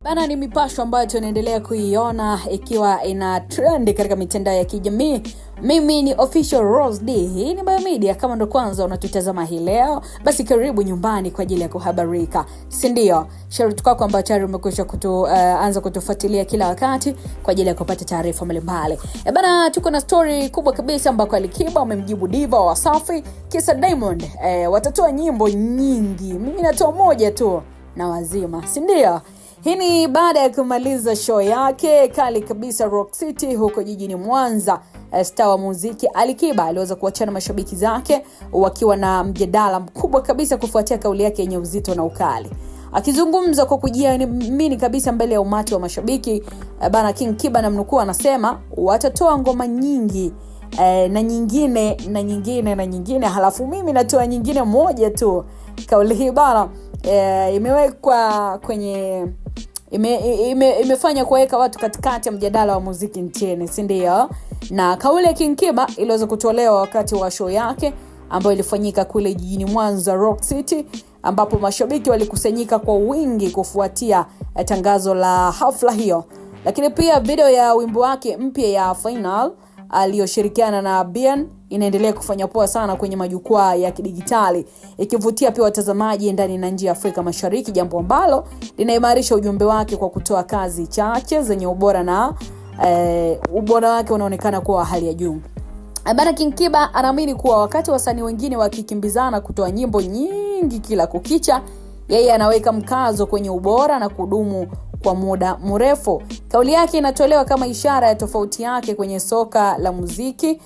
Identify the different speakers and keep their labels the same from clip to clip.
Speaker 1: Bana, ni mipasho ambayo tunaendelea kuiona ikiwa ina trend katika mitandao ya kijamii. Mimi ni Official Rose D. Hii ni Biomedia. Kama ndo kwanza unatutazama hii leo, basi karibu nyumbani kwa ajili ya kuhabarika. Si ndio? Sharti kwako ambao tayari umekwisha anza kutufuatilia kila wakati kwa ajili ya kupata taarifa mbalimbali. Bana, tuko na story kubwa kabisa ambako Alikiba amemjibu diva wa Wasafi kisa Diamond. Watatoa nyimbo nyingi. Mimi natoa moja tu na wazima. Si ndio? Hii ni baada ya kumaliza show yake kali kabisa Rock City huko jijini Mwanza. Star wa muziki Alikiba aliweza kuachana mashabiki zake wakiwa na mjadala mkubwa kabisa kufuatia kauli yake yenye uzito na ukali. Akizungumza kwa kujiamini kabisa mbele ya umati wa mashabiki, bana King Kiba na mnukuu anasema watatoa ngoma nyingi na nyingine halafu mimi natoa nyingine moja tu. Kauli hii bana imewekwa kwenye imefanya kuweka watu katikati ya mjadala wa muziki nchini, si ndio? Na kauli ya King Kiba iliweza kutolewa wakati wa show yake ambayo ilifanyika kule jijini Mwanza Rock City, ambapo mashabiki walikusanyika kwa wingi kufuatia tangazo la hafla hiyo. Lakini pia video ya wimbo wake mpya ya Final aliyoshirikiana na Bien inaendelea kufanya poa sana kwenye majukwaa ya kidigitali, ikivutia pia watazamaji ndani na nje ya Afrika Mashariki, jambo ambalo linaimarisha ujumbe wake kwa kutoa kazi chache zenye ubora na ubora wake unaonekana kuwa hali ya juu. Bana, King Kiba anaamini kuwa wakati wasanii wengine wakikimbizana kutoa nyimbo nyingi kila kukicha, yeye anaweka mkazo kwenye ubora na kudumu kwa muda mrefu. Kauli yake inatolewa kama ishara ya tofauti yake kwenye soka la muziki,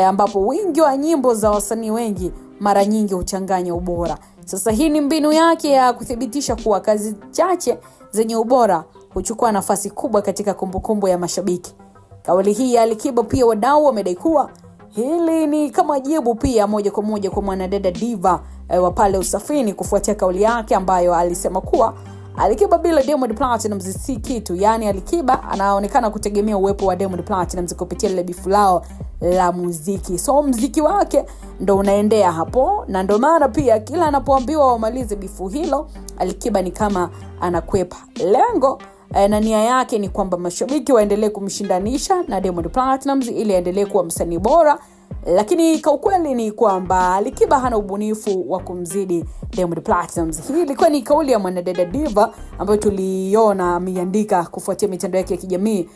Speaker 1: ambapo wingi wa nyimbo za wasanii wengi mara nyingi huchanganya ubora. Sasa hii ni mbinu yake ya kuthibitisha kuwa kazi chache zenye ubora huchukua nafasi kubwa katika kumbukumbu ya mashabiki. Kauli hii ya Alikiba pia wadau wamedai kuwa hili ni kama jibu pia moja kwa moja kwa mwanadada diva wa pale Usafini kufuatia kauli yake ambayo alisema kuwa Alikiba bila Diamond Platnumz si kitu. Yani Alikiba anaonekana kutegemea uwepo wa Diamond Platnumz kupitia ile bifu lao la muziki. So muziki wake ndo unaendea hapo, na ndo maana pia kila anapoambiwa wamalize bifu hilo, Alikiba ni kama anakwepa lengo. Na nia yake ni kwamba mashabiki waendelee kumshindanisha na Diamond Platnumz ili aendelee kuwa msanii bora. Lakini kwa ukweli ni kwamba Alikiba hana ubunifu wa kumzidi Diamond Platnumz. Hii ilikuwa ni kauli ya mwanadada diva ambayo tuliona ameandika kufuatia mitandao yake ya kijamii.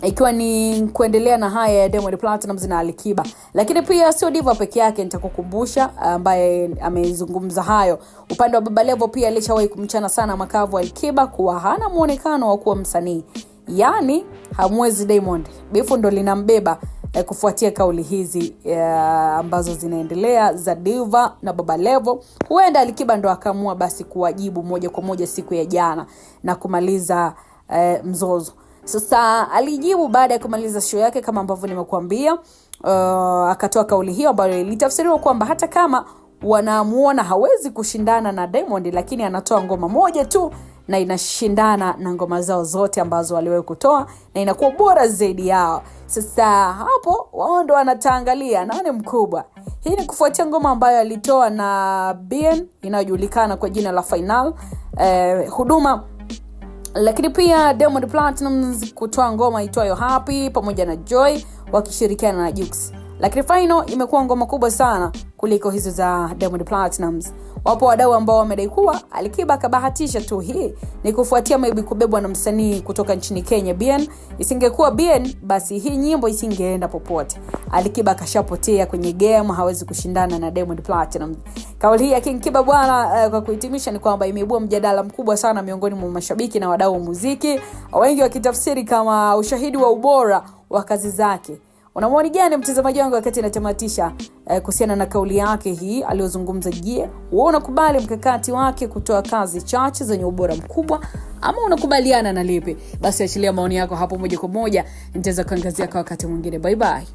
Speaker 1: Ikiwa ni kuendelea na haya ya Diamond Platnumz na Alikiba. Lakini pia sio diva peke yake, nitakukumbusha ambaye amezungumza hayo. Upande wa Baba Levo pia alishawahi kumchana sana makavu Alikiba kuwa hana muonekano wa kuwa msanii. Yani hamwezi Diamond. Bifu ndo linambeba kufuatia kauli hizi ambazo zinaendelea za diva na Baba Levo. Huenda Alikiba ndo akaamua basi kuwajibu moja kwa moja siku ya jana na kumaliza mzozo. Sasa alijibu baada ya kumaliza show yake kama ambavyo nimekuambia. Akatoa kauli hiyo ambayo ilitafsiriwa kwamba hata kama wanamuona hawezi kushindana na Diamond, lakini anatoa ngoma moja tu na inashindana na ngoma zao zote ambazo waliwahi kutoa na inakuwa bora zaidi yao. Sasa hapo wao ndo wanataangalia nani mkubwa. Hii ni kufuatia ngoma ambayo alitoa na Bien inayojulikana kwa jina la Final Huduma. Lakini pia Diamond Platnumz kutoa ngoma itwayo Happy pamoja na Joy wakishirikiana na Jux. Lakini Final imekuwa ngoma kubwa sana kuliko hizo za Diamond Platnumz. Wapo wadau ambao wamedai kuwa Alikiba kabahatisha tu. Hii ni kufuatia maybe kubebwa na msanii kutoka nchini Kenya Bien. Isingekuwa Bien, basi hii nyimbo isingeenda popote. Alikiba kashapotea kwenye game, hawezi kushindana na Diamond Platnumz. Kauli hii ya King Kiba bwana, kwa kuhitimisha ni kwamba imeibua mjadala mkubwa sana miongoni mwa mashabiki na wadau wa muziki, wengi wakitafsiri kama ushahidi wa ubora wa kazi zake. Unamwoni gani mtazamaji wangu wakati natamatisha kuhusiana na kauli yake hii aliyozungumza? Je, wewe unakubali mkakati wake kutoa kazi chache zenye ubora mkubwa ama unakubaliana na lipi? Basi achilia maoni yako hapo moja kwa moja, nitaweza kuangazia kwa wakati mwingine. Bye bye.